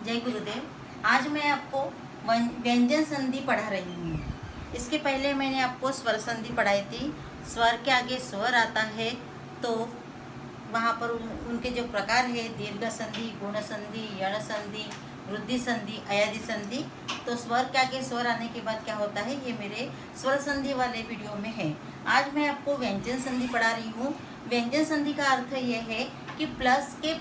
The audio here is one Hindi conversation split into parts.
जय गुरुदेव। आज मैं आपको व्यंजन संधि पढ़ा रही हूँ। इसके पहले मैंने आपको स्वर संधि पढ़ाई थी। स्वर के आगे स्वर आता है तो वहाँ पर उनके जो प्रकार है दीर्घ संधि, गुण संधि, यण संधि, वृद्धि संधि, अयादि संधि। तो स्वर के आगे स्वर आने के बाद क्या होता है ये मेरे स्वर संधि वाले वीडियो में है। आज मैं आपको व्यंजन संधि पढ़ा रही हूँ। व्यंजन संधि का अर्थ यह है कि प्लस के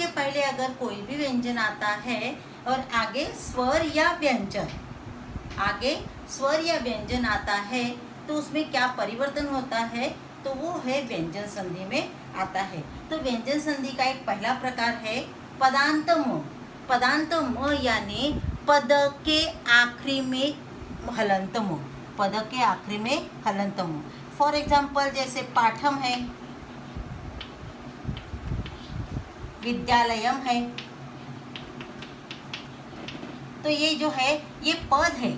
पहले अगर कोई भी व्यंजन आता है और आगे स्वर या व्यंजन आता है तो उसमें क्या परिवर्तन होता है, तो वो है व्यंजन संधि में आता है। तो व्यंजन संधि का एक पहला प्रकार है पदांत म। पदांत म यानी पद के आखिरी में हलंत म। पद के आखिरी में हलंत म। फॉर एग्जाम्पल जैसे पाठम है, विद्यालयम है। तो ये जो है ये पद है,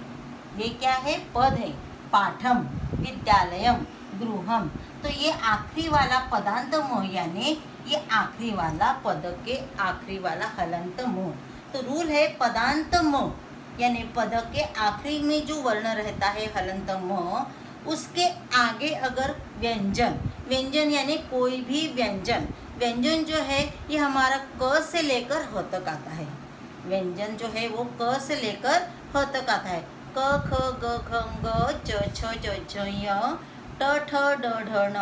ये क्या है, पद है। पाठम, विद्यालयम, गृहम। तो ये आखिरी वाला पदांत मोह यानी ये आखिरी वाला पद के आखिरी वाला हलंत मोह। तो रूल है पदांत मोह यानी पद के आखिरी में जो वर्ण रहता है हलंत मोह, उसके आगे अगर व्यंजन यानी कोई भी व्यंजन जो है ये हमारा क से लेकर ह तक आता है। व्यंजन जो है वो क से लेकर ह तक आता है। क ख ग घ ङ च छ ज झ य ट ठ ड ढ ण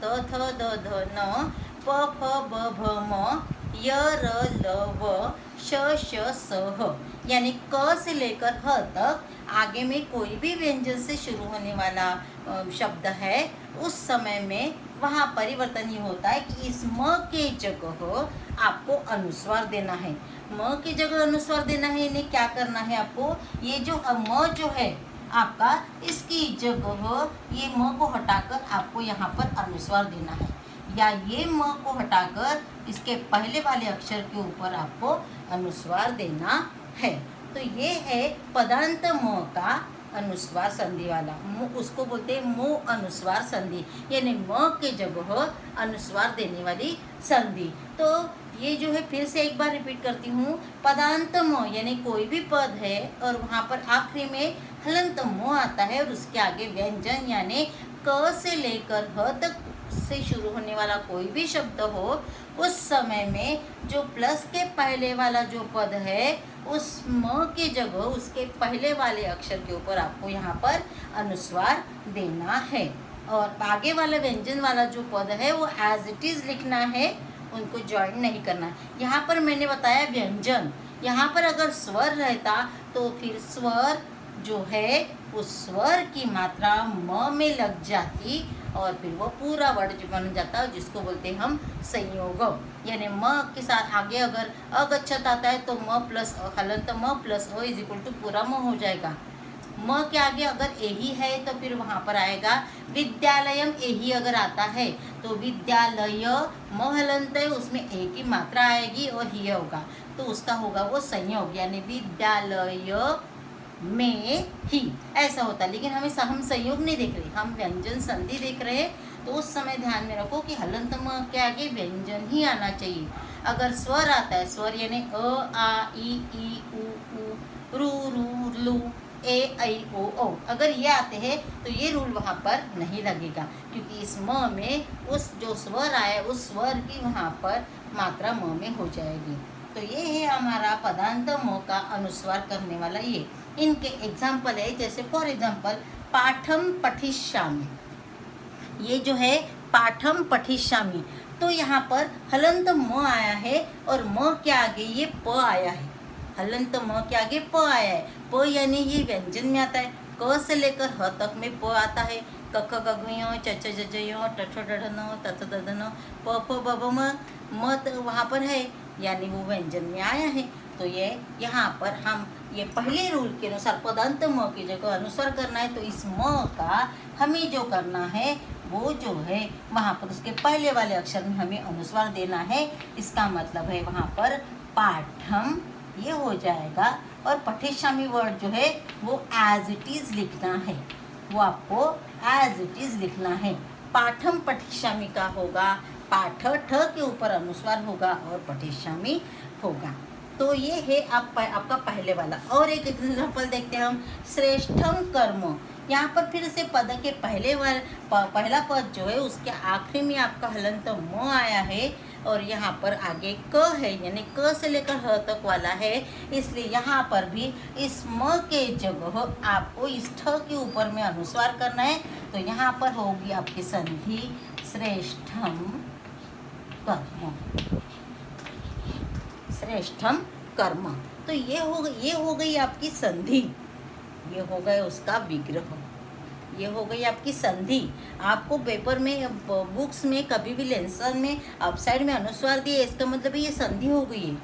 त थ द ध न प फ ब भ म य र ल व श श स ह। यानी क से लेकर ह तक आगे में कोई भी व्यंजन से शुरू होने वाला शब्द है, उस समय में वहाँ परिवर्तन ये होता है कि इस म के जगह आपको अनुस्वार देना है। म की जगह अनुस्वार देना है, इन्हें क्या करना है आपको, ये जो म जो है आपका, इसकी जगह ये म को हटाकर आपको यहाँ पर अनुस्वार देना है, या ये म को हटाकर इसके पहले वाले अक्षर के ऊपर आपको अनुस्वार देना है। तो ये है पदांत म का अनुस्वार संधि वाला। उसको बोलते हैं मुंह अनुस्वार संधि, यानी म के जगह अनुस्वार देने वाली संधि। तो ये जो है फिर से एक बार रिपीट करती हूँ। पदांत म यानी कोई भी पद है और वहाँ पर आखिरी में हलंत म आता है और उसके आगे व्यंजन यानी क से लेकर ह तक से शुरू होने वाला कोई भी शब्द हो, उस समय में जो प्लस के पहले वाला जो पद है उस म के जगह उसके पहले वाले अक्षर के ऊपर आपको यहाँ पर अनुस्वार देना है। और आगे वाला व्यंजन वाला जो पद है वो एज इट इज़ लिखना है, उनको ज्वाइन नहीं करना। यहाँ पर मैंने बताया व्यंजन, यहाँ पर अगर स्वर रहता तो फिर स्वर जो है उस स्वर की मात्रा म में लग जाती और फिर वो पूरा वर्ड जो बन जाता है, जिसको बोलते हैं हम संयोग। यानी म के साथ आगे अगर अगच्छत आता है तो म प्लस हलंत म प्लस अ इज इक्वल टू पूरा म हो जाएगा। म के आगे अगर एही है तो फिर वहाँ पर आएगा विद्यालयम। एही अगर आता है तो विद्यालय म हलंत है, उसमें ए की मात्रा आएगी और ही होगा, तो उसका होगा वो संयोग, यानी विद्यालय में ही ऐसा होता है। लेकिन हम संयोग नहीं देख रहे, हम व्यंजन संधि देख रहे हैं। तो उस समय ध्यान में रखो कि हलंत म के आगे व्यंजन ही आना चाहिए। अगर स्वर आता है, स्वर यानी अ आ ई उ रू रू लू ए ऐ ओ औ, अगर ये आते हैं तो ये रूल वहाँ पर नहीं लगेगा, क्योंकि इस म में उस जो स्वर आए उस स्वर की वहाँ पर मात्रा म में हो जाएगी। तो ये है हमारा पदांत म का अनुस्वार करने वाला। ये इनके एग्जाम्पल है, जैसे फॉर एग्जाम्पल पाठम पठिष्यामि। ये जो है पाठम पठिष्यामि, तो यहाँ पर हलंत म आया है और म के आगे ये प आया है। हलंत म के आगे प आया है। प यानी ये व्यंजन में आता है। क से लेकर ह तक में प आता है। क ख ग घ य च छ ज झ य ट ठ ड ढ न त थ द ध न प फ ब भ म तो वहाँ पर है, यानी वो व्यंजन में आया है। तो ये यहाँ पर हम ये पहले रूल के अनुसार पदांत म की जगह अनुस्वार करना है, तो इस म का हमें जो करना है वो जो है वहाँ पर उसके पहले वाले अक्षर में हमें अनुस्वार देना है। इसका मतलब है वहाँ पर पाठम ये हो जाएगा और पठिष्यामि वर्ड जो है वो एज इट इज़ लिखना है, वो आपको एज इट इज़ लिखना है। पाठम पठिष्यामि का होगा, पाठ ठ के ऊपर अनुस्वार होगा और पठिष्यामि होगा। तो ये है आपका पहले वाला। और एक एग्जाम्पल देखते हैं हम, श्रेष्ठम कर्म। यहाँ पर फिर से पद के पहला पद जो है उसके आखिरी में आपका हलंत म आया है, और यहाँ पर आगे क है, यानी क से लेकर ह तक वाला है। इसलिए यहाँ पर भी इस म के जगह आपको इस ठ के ऊपर में अनुस्वार करना है। तो यहाँ पर होगी आपकी संधि श्रेष्ठम कर्म, श्रेष्ठम कर्म। तो ये हो गई आपकी संधि, ये हो गया उसका विग्रह, ये हो गई आपकी संधि। आपको पेपर में बुक्स में कभी भी लेसन में अपसाइड में अनुस्वार दिए, इसका मतलब ये संधि हो गई है।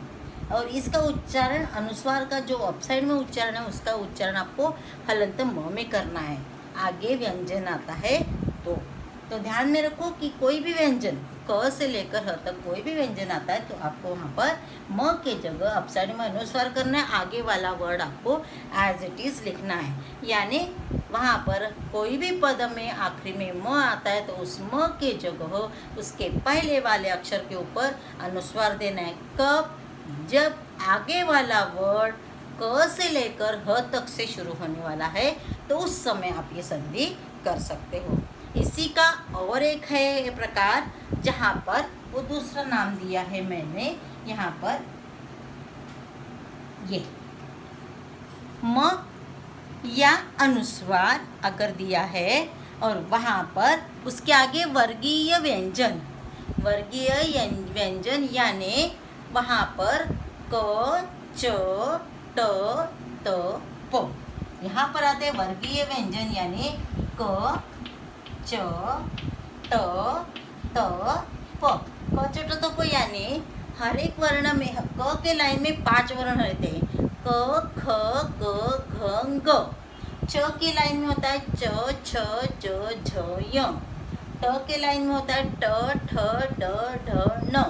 और इसका उच्चारण, अनुस्वार का जो अपसाइड में उच्चारण है उसका उच्चारण आपको हलंत म में करना है। आगे व्यंजन आता है तो ध्यान में रखो कि कोई भी व्यंजन क से लेकर ह तक कोई भी व्यंजन आता है तो आपको वहाँ पर म के जगह अपसाइड में अनुस्वार करना है, आगे वाला वर्ड आपको एज इट इज़ लिखना है। यानी वहाँ पर कोई भी पद में आखिरी में म आता है तो उस म के जगह उसके पहले वाले अक्षर के ऊपर अनुस्वार देना है। कब? जब आगे वाला वर्ड क से लेकर ह तक से शुरू होने वाला है तो उस समय आप ये संधि कर सकते हो। इसी का और एक है प्रकार जहाँ पर वो दूसरा नाम दिया है मैंने, यहाँ पर ये म या अनुस्वार अगर दिया है और वहाँ पर उसके आगे वर्गीय व्यंजन, यानी वहाँ पर क च ट त प, यहाँ पर आते हैं वर्गीय व्यंजन यानी क च ट त प। क च ट त प यानी हर एक वर्ण में क के लाइन में 5 वर्ण रहते हैं, क ख ग घ ग। च की लाइन में होता है च छ ज झ य। ट के लाइन में होता है ट ठ ड ढ न।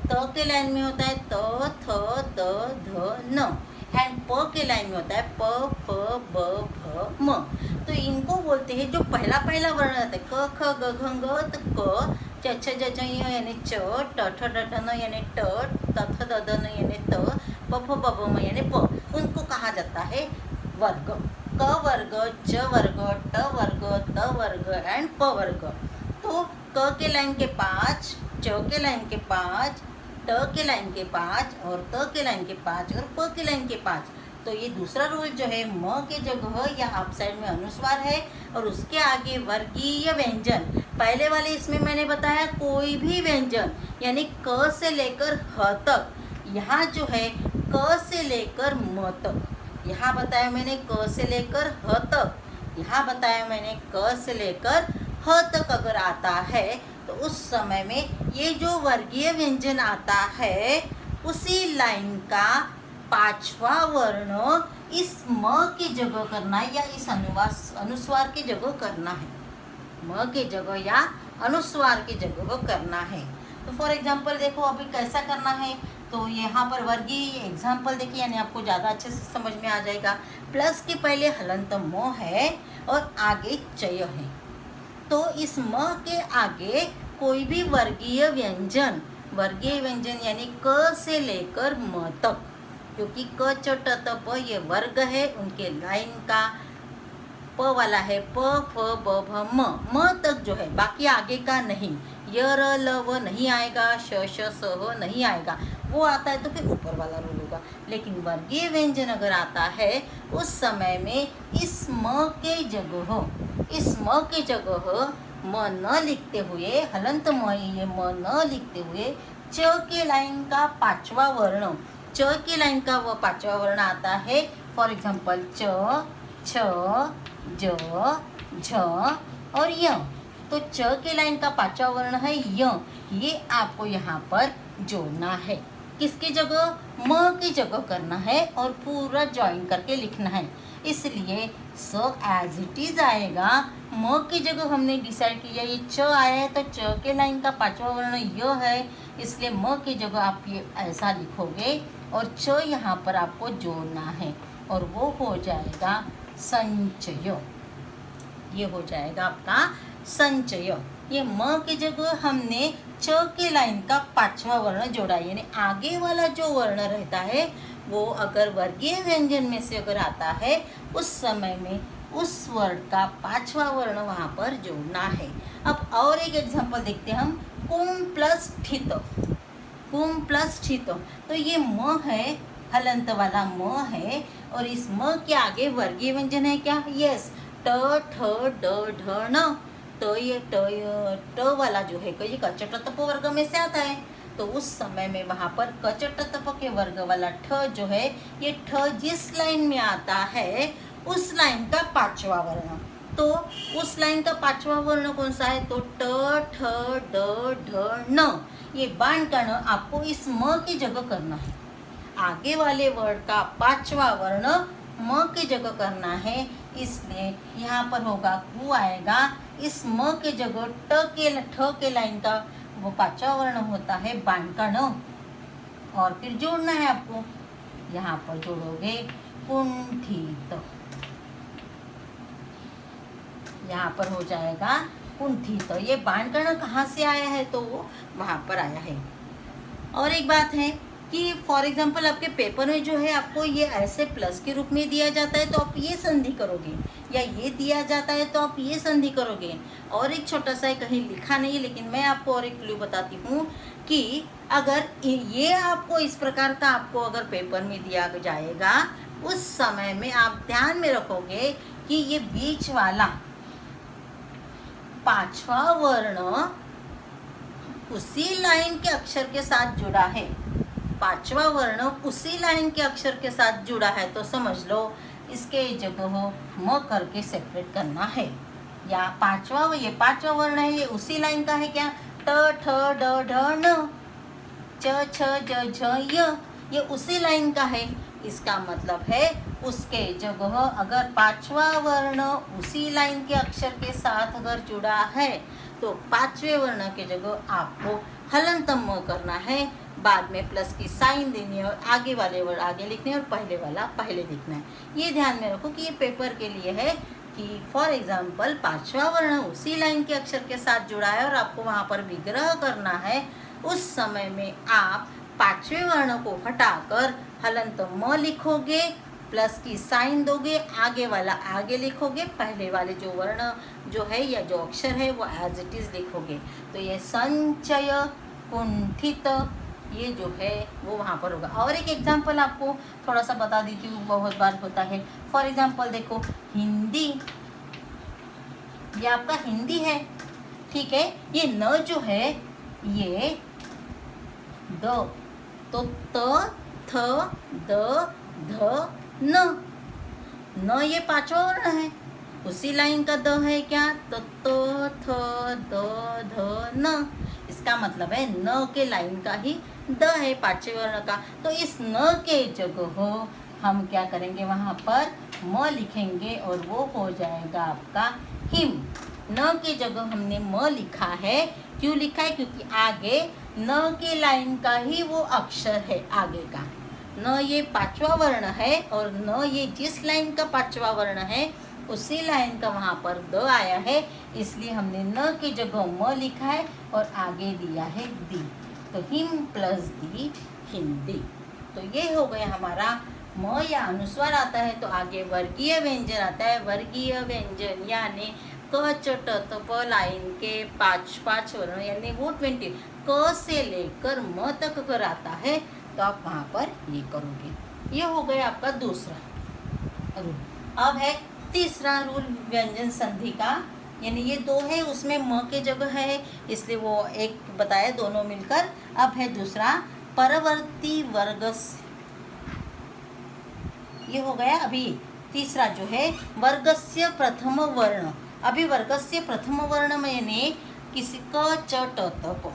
त के लाइन में होता है त थ द ध न। एंड प के लाइन में होता है प फ ब भ म। तो इनको बोलते हैं जो पहला वर्ण रहता है क ख ग घ ग, तो क, च छ ज झ य यानी च, ट ठ ड ढ न यानी ट, त थ द ध न यानी त, प फ ब भ म यानी प। उनको कहा जाता है वर्ग। क वर्ग, च वर्ग, ट वर्ग, त वर्ग एंड प वर्ग। तो क के लाइन के 5, च के लाइन के 5, ट के लाइन के 5 और त के लाइन के 5 और प के लाइन के 5। तो ये दूसरा रूल जो है म के जगह या अपसाइड में अनुस्वार है और उसके आगे वर्गीय व्यंजन। पहले वाले इसमें मैंने बताया कोई भी व्यंजन यानी क से लेकर ह तक, यहाँ जो है क से लेकर म तक। यहाँ बताया मैंने क से लेकर ह तक, यहाँ बताया मैंने क से लेकर ह तक अगर आता है तो उस समय में ये जो वर्गीय व्यंजन आता है उसी लाइन का 5वां वर्ण इस म की जगह करना है या इस अनुस्वार की जगह करना है। म के जगह या अनुस्वार की जगह करना है। तो फॉर एग्जांपल देखो अभी कैसा करना है, तो यहाँ पर वर्गीय एग्जांपल देखिए, यानी आपको ज़्यादा अच्छे से समझ में आ जाएगा। प्लस के पहले हलंत म है और आगे चय है, तो इस म के आगे कोई भी वर्गीय व्यंजन यानी क से लेकर म तक, क्योंकि क च ट त प ये वर्ग है, उनके लाइन का प वाला है प फ ब भ म तक जो है, बाकी आगे का नहीं। य र ल व नहीं आएगा, श श स ह नहीं आएगा, वो आता है तो फिर ऊपर वाला रूल होगा। लेकिन वर्गीय व्यंजन अगर आता है उस समय में इस म के जगह म न लिखते हुए, हलंत म ये म न लिखते हुए च के लाइन का 5वां वर्ण, च की लाइन का वो 5वां वर्ण आता है। फॉर एग्जांपल च, छ, ज, झ और य। तो च के लाइन का 5वां वर्ण है य, ये आपको यहाँ पर जोड़ना है। किसकी जगह? म की जगह करना है और पूरा ज्वाइन करके लिखना है। इसलिए स एज इट इज आएगा, म की जगह हमने डिसाइड किया ये च आया है तो च के लाइन का 5वां वर्ण य है, इसलिए म की जगह आप ये ऐसा लिखोगे और च यहाँ पर आपको जोड़ना है और वो हो जाएगा संचय। ये हो जाएगा आपका संचय। ये म की जगह हमने च के लाइन का पांचवा वर्ण जोड़ा, यानी आगे वाला जो वर्ण रहता है वो अगर वर्गीय व्यंजन में से अगर आता है उस समय में उस वर्ड का पांचवा वर्ण वहाँ पर जोड़ना है। अब और एक एग्जांपल देखते हैं हम, कुम प्लस ठित। कुम प्लस ठित, तो ये म है, हलंत वाला म है, और इस म के आगे वर्गीय व्यंजन है क्या? यस, ट ठ ड ढ न। तो ये ट वाला जो है ये कचटतप वर्ग में से आता है, तो उस समय में वहाँ पर कचटतप के वर्ग वाला ठ जो है, ये ठ जिस लाइन में आता है उस लाइन का पांचवा वर्ण, तो उस लाइन का पांचवा वर्ण कौन सा है? तो ट ठ ड ढ न। ये बाण का न आपको इस म की जगह करना है, आगे वाले वर्ड का पांचवा वर्ण म की जगह करना है, इसलिए यहाँ पर होगा कु आएगा, इस म के जगह ठ के लाइन का वो पांचवा वर्ण होता है बाण का न, और फिर जोड़ना है आपको। यहाँ पर जोड़ोगे कुंठित, यहाँ पर हो जाएगा कुंठित। तो ये बाण का न कहाँ से आया है? तो वो वहाँ पर आया है। और एक बात है कि फॉर एग्जाम्पल आपके पेपर में जो है आपको ये ऐसे प्लस के रूप में दिया जाता है तो आप ये संधि करोगे, या ये दिया जाता है तो आप ये संधि करोगे। और एक छोटा सा कहीं लिखा नहीं है, लेकिन मैं आपको और एक क्लू बताती हूँ कि अगर ये आपको इस प्रकार का आपको अगर पेपर में दिया जाएगा उस समय में आप ध्यान में रखोगे कि ये बीच वाला पांचवा वर्ण उसी लाइन के अक्षर के साथ जुड़ा है, पांचवा वर्ण उसी लाइन के अक्षर के साथ जुड़ा है, तो समझ लो इसके जगह म करके सेपरेट करना है। या ये पांचवा वर्ण है, ये उसी लाइन का है क्या? ट ठ ड ढ न, च छ ज झ य, ये उसी लाइन का है। इसका मतलब है उसके जगह अगर पांचवा वर्ण उसी लाइन के अक्षर के साथ अगर जुड़ा है तो पांचवे वर्ण के जगह आपको हलंत म करना है, बाद में प्लस की साइन देनी है और आगे वाले वर्ड आगे लिखने हैं और पहले वाला पहले लिखना है। ये ध्यान में रखो कि ये पेपर के लिए है कि फॉर एग्जाम्पल पांचवा वर्ण उसी लाइन के अक्षर के साथ जुड़ा है और आपको वहाँ पर विग्रह करना है, उस समय में आप पांचवे वर्ण को हटाकर हलंत म लिखोगे, प्लस की साइन दोगे, आगे वाला आगे लिखोगे, पहले वाले जो वर्ण जो है या जो अक्षर है वो एज इट इज लिखोगे। तो ये संचय, कुंठित, ये जो है वो वहाँ पर होगा। और एक एग्जाम्पल आपको थोड़ा सा बता देती हूँ, बहुत बार होता है। फॉर एग्जाम्पल देखो हिंदी, ये आपका हिंदी है, ठीक है। ये न जो है ये द, तो त थ द ध न ये पांचवा वर्ण है, उसी लाइन का द है क्या? तो थ द ध न, इसका मतलब है न के लाइन का ही द है पांचवे वर्ण का। तो इस न के जगह हम क्या करेंगे, वहाँ पर म लिखेंगे और वो हो जाएगा आपका हिम। न के जगह हमने म लिखा है, क्यों लिखा है? क्योंकि आगे न के लाइन का ही वो अक्षर है आगे का। न ये पांचवा वर्ण है और न ये जिस लाइन का पांचवा वर्ण है उसी लाइन का वहाँ पर द आया है, इसलिए हमने न की जगह म लिखा है और आगे दिया है दी, तो हिम प्लस दी हिंदी। तो ये हो गया हमारा म या अनुस्वार आता है तो आगे वर्गीय व्यंजन आता है। वर्गीय व्यंजन यानी क च ट त प लाइन के पांच वर्ण यानी वो 20 क से लेकर म तक अगर आता है तो आप वहाँ पर ये करोगे। ये हो गया आपका दूसरा रूल। अब है तीसरा रूल व्यंजन संधि का, यानी ये दो है उसमें म के जगह है इसलिए वो एक बताया दोनों मिलकर। अब है दूसरा परवर्ती वर्गस्य, ये हो गया। अभी तीसरा जो है वर्गस्य प्रथम वर्ण। अभी वर्गस्य प्रथम वर्ण में यानी किसी क च ट त प,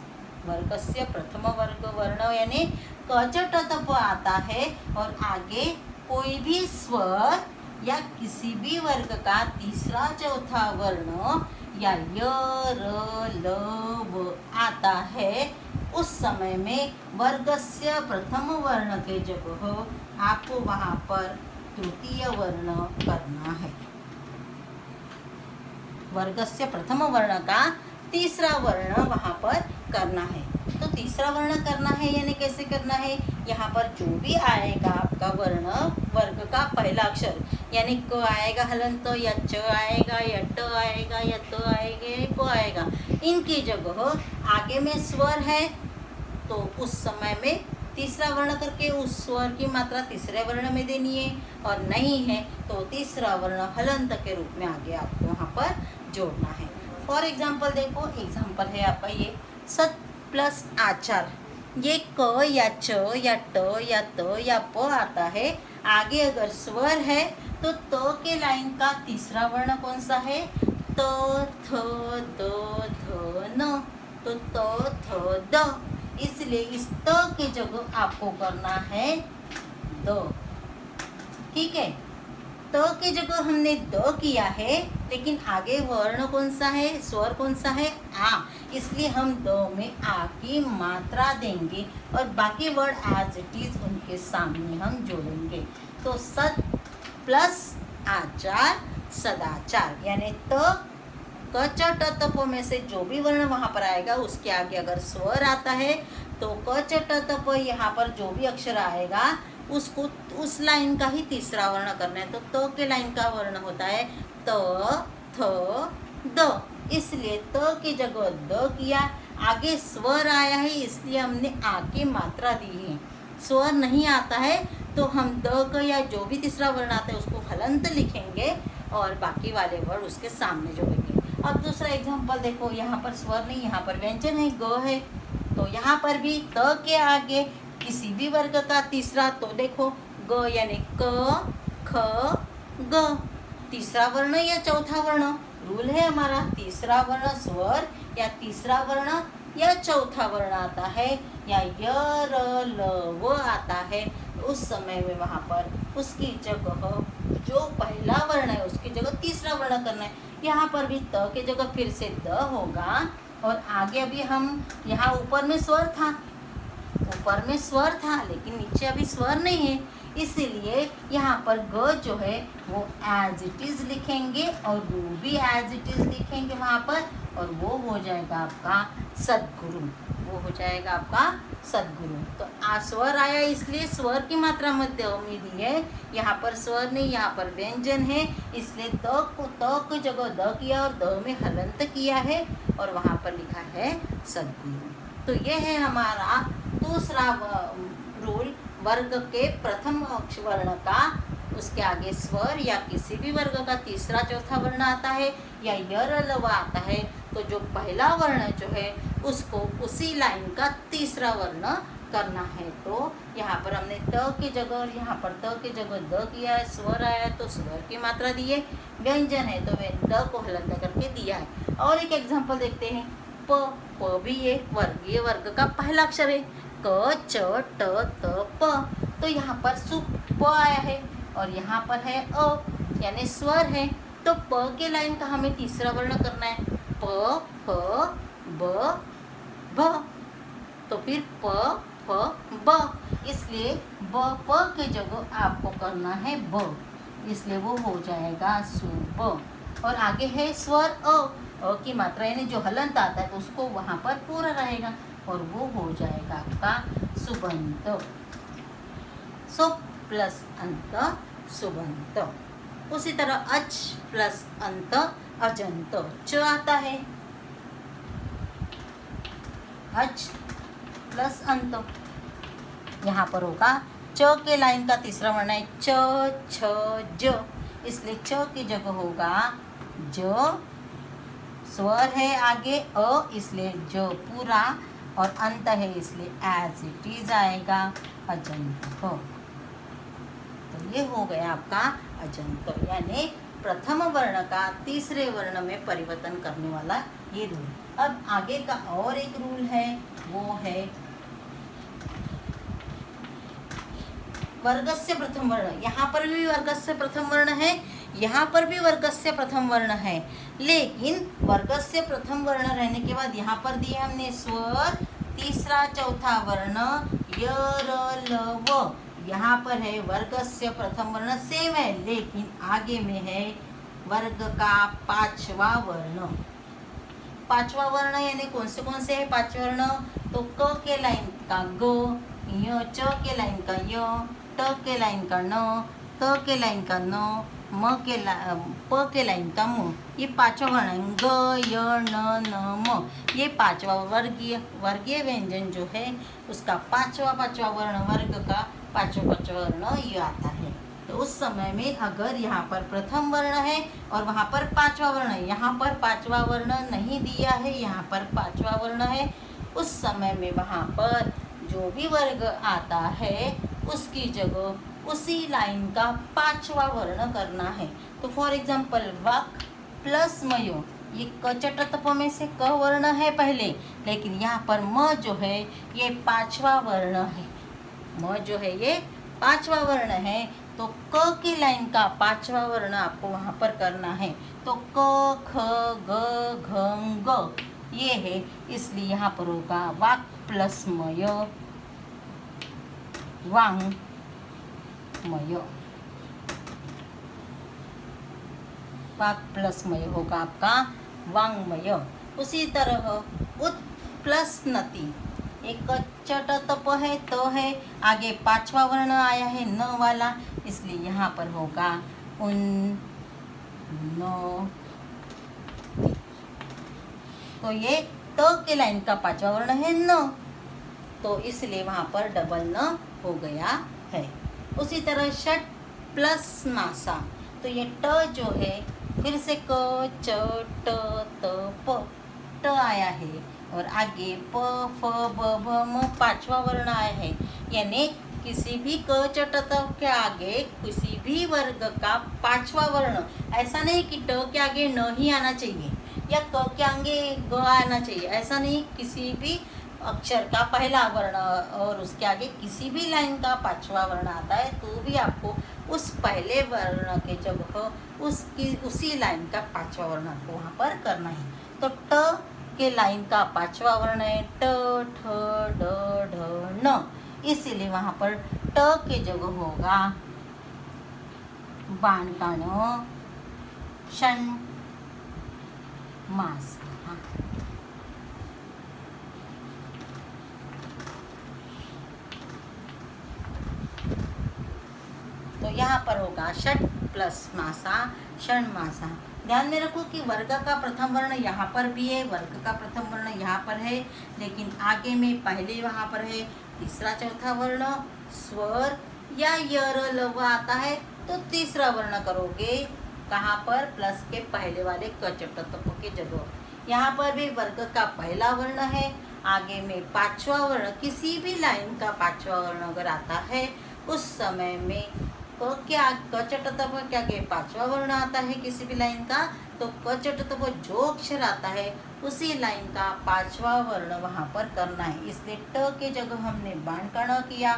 वर्गस्य प्रथम वर्ग वर्ण यानी क च ट त प आता है और आगे कोई भी स्वर या किसी भी वर्ग का तीसरा चौथा वर्ण या य र ल व आता है, उस समय में वर्गस्य प्रथम वर्ण के जगह आपको वहाँ पर तृतीय वर्ण करना है। वर्गस्य प्रथम वर्ण का तीसरा वर्ण वहाँ पर करना है। तो तीसरा वर्ण करना है यानी कैसे करना है, यहाँ पर जो भी आएगा आपका वर्ण वर्ग का पहला अक्षर यानी क आएगा हलंत, या च आएगा, या ट आएगा, या त आएगा, या प आएगा, इनकी जगह आगे में स्वर है तो उस समय में तीसरा वर्ण करके उस स्वर की मात्रा तीसरे वर्ण में देनी है, और नहीं है तो तीसरा वर्ण हलंत के रूप में आगे आपको वहाँ पर जोड़ना है। फॉर एग्जाम्पल देखो, एग्जाम्पल है आपका ये सत प्लस आचार। ये क या च या ट या त या प आता है, आगे अगर स्वर है तो त के लाइन का तीसरा वर्ण कौन सा है, त थ द ध न, तो त थ द, इसलिए इस त की जगह आपको करना है द। ठीक है, त की जगह हमने द किया है, लेकिन आगे वर्ण कौन सा है, स्वर कौन सा है, आ, इसलिए हम द में आ की मात्रा देंगे और बाकी वर्ड एज इट इज उनके सामने हम जोड़ेंगे। तो सत प्लस आचार सदाचार, यानी त क च ट त प में से जो भी वर्ण वहाँ पर आएगा उसके आगे अगर स्वर आता है तो क च ट त प यहाँ पर जो भी अक्षर आएगा उसको उस लाइन का ही तीसरा वर्ण करना है। तो के लाइन का वर्ण होता है त थ द, इसलिए त की जगह द किया, आगे स्वर आया है इसलिए हमने आ की मात्रा दी है। स्वर नहीं आता है तो हम द का या जो भी तीसरा वर्ण आता है उसको हलंत लिखेंगे और बाकी वाले वर्ड उसके सामने जोड़ेंगे। अब दूसरा एग्जांपल देखो, यहाँ पर स्वर नहीं, यहाँ पर व्यंजन है, ग है, तो यहाँ पर भी त के आगे किसी भी वर्ग का तीसरा, तो देखो ग यानी क ख ग, तीसरा वर्ण या चौथा वर्ण, रूल है हमारा, तीसरा वर्ण स्वर या तीसरा वर्ण या चौथा वर्ण आता है या य र ल व आता है, उस समय में वहाँ पर उसकी जगह जो पहला वर्ण है उसकी जगह तीसरा वर्ण करना है। यहाँ पर भी त के जगह फिर से द होगा, और आगे अभी हम यहाँ ऊपर में स्वर था, ऊपर में स्वर था लेकिन नीचे अभी स्वर नहीं है, इसीलिए यहाँ पर ग जो है वो एज इट इज लिखेंगे और रू भी एज इट इज लिखेंगे वहाँ पर, और वो हो जाएगा आपका सद्गुरु, वो हो जाएगा आपका सद्गुरु। तो स्वर आया इसलिए स्वर की मात्रा मध्य में दी है, यहाँ पर स्वर नहीं, यहाँ पर व्यंजन है, इसलिए त की जगह द किया और द में हलंत किया है और वहाँ पर लिखा है सद्गुरु। तो ये है हमारा दूसरा रूल, वर्ग के प्रथम वर्ण का उसके आगे स्वर या किसी भी वर्ग का तीसरा चौथा वर्ण आता है या य र ल व आता है, तो जो पहला वर्ण जो है उसको उसी लाइन का तीसरा वर्ण करना है। तो यहाँ पर हमने त की जगह और यहाँ पर त की जगह द किया है, स्वर आया है तो स्वर की मात्रा दी है, व्यंजन है तो द को हलंत करके दिया है। और एक एग्जाम्पल देखते हैं, प भी ये वर्गीय वर्ग का पहला अक्षर है, क च ट त प, तो यहाँ पर सु प आया है और यहाँ पर है अ यानी स्वर है, तो प के लाइन का हमें तीसरा वर्ण करना है, प फ ब भ, तो फिर प फ ब, इसलिए ब प के जगह आपको करना है ब, इसलिए वो हो जाएगा सुब। और आगे है स्वर अ की मात्रा यानी जो हलंत आता है तो उसको वहाँ पर पूरा रहेगा और वो हो जाएगा आपका सुबंत। सो प्लस अंत सुबंत। उसी तरह अच प्लस अंत अजंत, च आता है, अच प्लस अंत, यहाँ पर होगा च के लाइन का तीसरा वर्ण है च छ ज, इसलिए च की जगह होगा ज, स्वर है आगे अ इसलिए ज पूरा, और अंत है इसलिए एज इट इज आएगा अजंत। तो ये हो गया आपका अजंत, यानी प्रथम वर्ण का तीसरे वर्ण में परिवर्तन करने वाला ये रूल। अब आगे का और एक रूल है, वो है वर्गस्य प्रथम वर्ण। यहाँ पर भी वर्गस्य प्रथम वर्ण है, यहाँ पर भी वर्गस्य प्रथम वर्ण है, लेकिन वर्गस्य प्रथम वर्ण रहने के बाद यहाँ पर दिया हमने स्वर, तीसरा चौथा वर्ण य र ल व, यहाँ पर है वर्गस्य प्रथम वर्ण सेम है, लेकिन आगे में है वर्ग का पांचवा वर्ण। पांचवा वर्ण यानी कौन से है पांचवे वर्ण? तो क के लाइन का ग, य, च के लाइन का य, ट के लाइन का न, त के लाइन का न, प के लाइन का म। ये पांचवा वर्ण है ग, य, न, म। ये पांचवा वर्गीय व्यंजन जो है उसका पांचवा वर्ण, वर्ग का पांचवा वर्ण ये आता है। तो उस समय में अगर यहाँ पर प्रथम वर्ण है और वहाँ पर पांचवा वर्ण है, यहाँ पर पांचवा वर्ण नहीं दिया है, यहाँ पर पांचवा वर्ण है, उस समय में वहाँ पर जो भी वर्ग आता है उसकी जगह उसी लाइन का पांचवा वर्ण करना है। तो फॉर एग्जाम्पल वक प्लस मयो, ये क चटतप में से क वर्ण है पहले, लेकिन यहाँ पर म जो है ये पांचवा वर्ण है। म जो है ये पांचवा वर्ण है, तो क की लाइन का पांचवा वर्ण आपको वहाँ पर करना है। तो क, ख, ग, घ, ग ये है, इसलिए यहाँ पर होगा वाक प्लस मय, वांग मय। वाक प्लस मय होगा आपका वांगमय। उसी तरह उत प्लस नति, एक चट तप है तो है, आगे पांचवा वर्ण आया है न वाला, इसलिए यहाँ पर होगा उन न। तो ये त के लाइन का पांचवा वर्ण है न, तो इसलिए वहाँ पर डबल न हो गया है। उसी तरह षट प्लस मासा, तो ये ट जो है फिर से क च ट त प, ट आया है और आगे प फ ब भ म पांचवा वर्ण आया है, यानी किसी भी क च ट त के आगे किसी भी वर्ग का पांचवा वर्ण, ऐसा नहीं कि ट के आगे न ही आना चाहिए या क के आगे ग आना चाहिए, ऐसा नहीं, किसी भी अक्षर का पहला वर्ण और उसके आगे किसी भी लाइन का पांचवा वर्ण आता है तो भी आपको उस पहले वर्ण के जगह उसी लाइन का पांचवा वर्ण आपको वहाँ पर करना है। तो ट के लाइन का पांचवा वर्ण है ट, ठ, ड, ढ, न, इसीलिए वहाँ पर ट के जगह होगा बाण का न, षण मास। तो यहाँ पर होगा षट प्लस मासा, षण मासा। ध्यान में रखो कि वर्ग का प्रथम वर्ण यहाँ पर भी है, वर्ग का प्रथम वर्ण यहाँ पर है, लेकिन आगे में पहले वहाँ पर है तीसरा चौथा वर्ण स्वर या यर लव आता है, तो तीसरा वर्ण करोगे कहाँ पर? प्लस के पहले वाले क चट तप के जगह। यहाँ पर भी वर्ग का पहला वर्ण है, आगे में पांचवा वर्ण, किसी भी लाइन का पांचवा वर्ण अगर आता है उस समय में क चट तप क्या के पांचवा वर्ण आता है किसी भी लाइन का, तो क चट तप जो अक्षर आता है उसी लाइन का पांचवा वर्ण वहाँ पर करना है। इसलिए ट के जगह हमने बाण का न किया,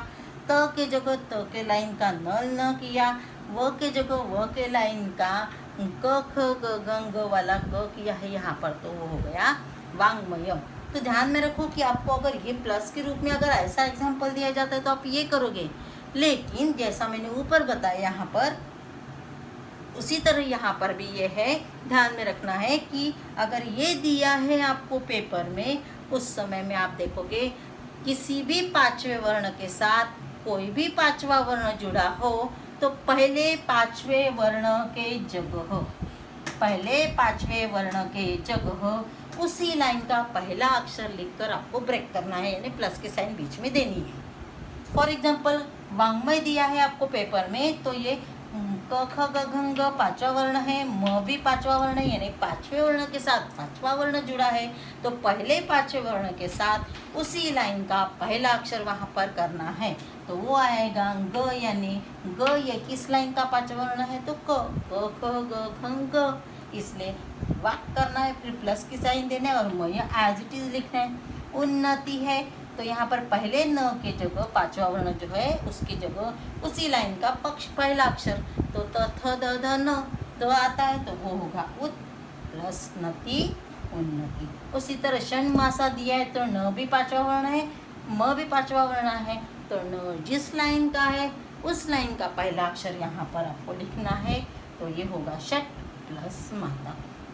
त के जगह त के लाइन का न किया, व के जगह व के लाइन का क ख ग घ ग वाला ग किया है यहाँ पर, तो वो हो गया वांगमय। तो ध्यान में रखो कि आपको अगर ये प्लस के रूप में अगर ऐसा एग्जाम्पल दिया जाता है तो आप ये करोगे, लेकिन जैसा मैंने ऊपर बताया यहाँ पर उसी तरह यहाँ पर भी ये है, ध्यान में रखना है कि अगर ये दिया है आपको पेपर में, उस समय में आप देखोगे किसी भी पांचवे वर्ण के साथ कोई भी पांचवा वर्ण जुड़ा हो तो पहले पांचवे वर्ण के जगह उसी लाइन का पहला अक्षर लिखकर आपको ब्रेक करना है, यानी प्लस के साइन बीच में देनी है। फॉर एग्जाम्पल वांग्मय दिया है आपको पेपर में, तो ये क ख ग घ ग पांचवा वर्ण है, म भी पांचवा वर्ण है, यानी पांचवे वर्ण के साथ पांचवा वर्ण जुड़ा है, तो पहले पांचवे वर्ण के साथ उसी लाइन का पहला अक्षर वहाँ पर करना है, तो वो आएगा ग, यानी ग ये किस लाइन का पांचवा वर्ण है? तो क ख ग घ ग, इसलिए वाक करना है, फिर प्लस की साइन देना है और म एज इट इज लिखना है। उन्नति है, तो यहाँ पर पहले न के जगह पांचवा वर्ण जो है उसकी जगह उसी लाइन का पहला अक्षर, तो त थ द ध न तो आता है, तो वो होगा उत प्लस नति उन्नति। उसी तरह षण मासा दिया है तो न भी पांचवा वर्ण है, म भी पांचवा वर्ण है, तो न जिस लाइन का है उस लाइन का पहला अक्षर यहाँ पर आपको लिखना है, तो ये होगा षट प्लस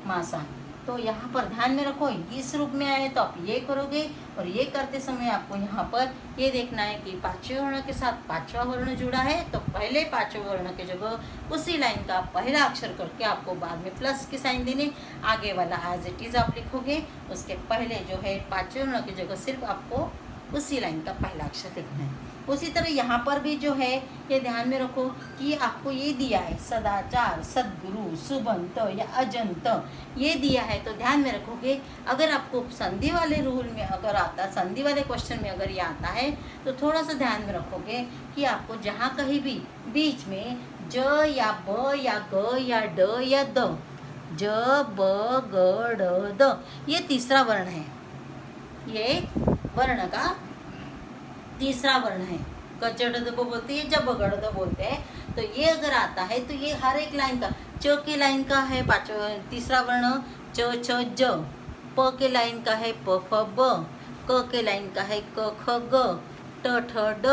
मासा। तो यहाँ पर ध्यान में रखो, इस रूप में आए तो आप ये करोगे, और ये करते समय आपको यहाँ पर ये देखना है कि पांचवें वर्ण के साथ पांचवा वर्ण जुड़ा है, तो पहले पांचवें वर्ण के जगह उसी लाइन का पहला अक्षर करके आपको बाद में प्लस की साइन देने, आगे वाला एज इट इज़ आप लिखोगे, उसके पहले जो है पांचवें वर्ण की जगह सिर्फ आपको उसी लाइन का पहला अक्षर लिखना है। उसी तरह यहाँ पर भी जो है ये ध्यान में रखो कि आपको ये दिया है सदाचार, सद्गुरु, सुबंत या अजंत, ये दिया है, तो ध्यान में रखोगे। अगर आपको संधि वाले रूल में अगर आता, संधि वाले क्वेश्चन में अगर ये आता है तो थोड़ा सा ध्यान में रखोगे कि आपको जहाँ कहीं भी बीच में ज या ब या ग या ड या द, ज ब ग ड द, ये तीसरा वर्ण है, ये वर्ण का तीसरा वर्ण है। कचड़ बोलते हैं, जब गड़ बोलते हैं, तो ये अगर आता है तो ये हर एक लाइन का, च के लाइन का है तीसरा वर्ण च छ ज, प के लाइन का है प फ ब, क के लाइन का है क ख ग, ट ठ ड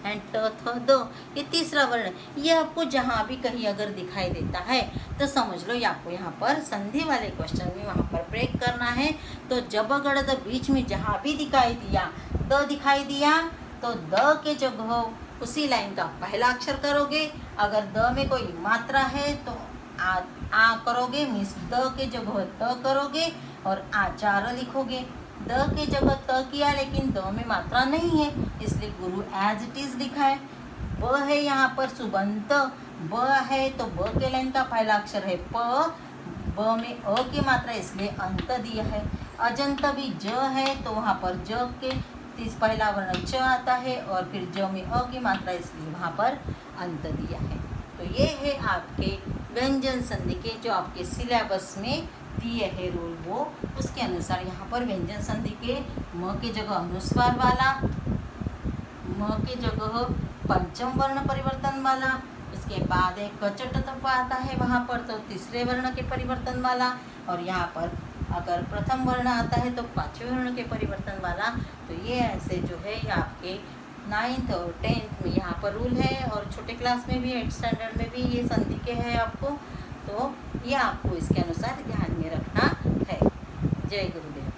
एंड ट थ द, ये तीसरा वर्ण। ये आपको जहाँ भी कहीं अगर दिखाई देता है तो समझ लो ये आपको यहाँ पर संधि वाले क्वेश्चन में वहाँ पर ब्रेक करना है। तो जब गड़ द बीच में जहाँ भी दिखाई दिया, द दिखाई दिया, तो द के जगह उसी लाइन का पहला अक्षर करोगे। अगर द में कोई मात्रा है तो आ करोगे, मीन्स द के जगह त करोगे और आचार लिखोगे। द के जगह त किया, लेकिन द में मात्रा नहीं है, इसलिए गुरु एज इट इज लिखा है। ब है यहाँ पर सुबंत, ब है तो ब के लाइन का पहला अक्षर है प, ब में अ की मात्रा इसलिए अंत दिया है। अजंत भी ज है तो वहाँ पर ज के पहला वर्ण च आता है, और फिर ज में अ की मात्रा इसलिए वहाँ पर अंत दिया है। तो ये है आपके व्यंजन संधि के जो आपके सिलेबस में दिए है रूल, वो उसके अनुसार यहाँ पर व्यंजन संधि के म के जगह अनुस्वार वाला, म के जगह पंचम वर्ण परिवर्तन वाला, उसके बाद एक कचट तक आता है वहाँ पर तो तीसरे वर्ण के परिवर्तन वाला, और यहाँ पर अगर प्रथम वर्ण आता है तो पांचवें वर्ण के परिवर्तन वाला। तो ये ऐसे जो है ये आपके 9th और 10th में यहाँ पर रूल है, और छोटे क्लास में भी 8th स्टैंडर्ड में भी ये संधि के है आपको, तो ये आपको इसके अनुसार ध्यान में रखना है। जय गुरुदेव।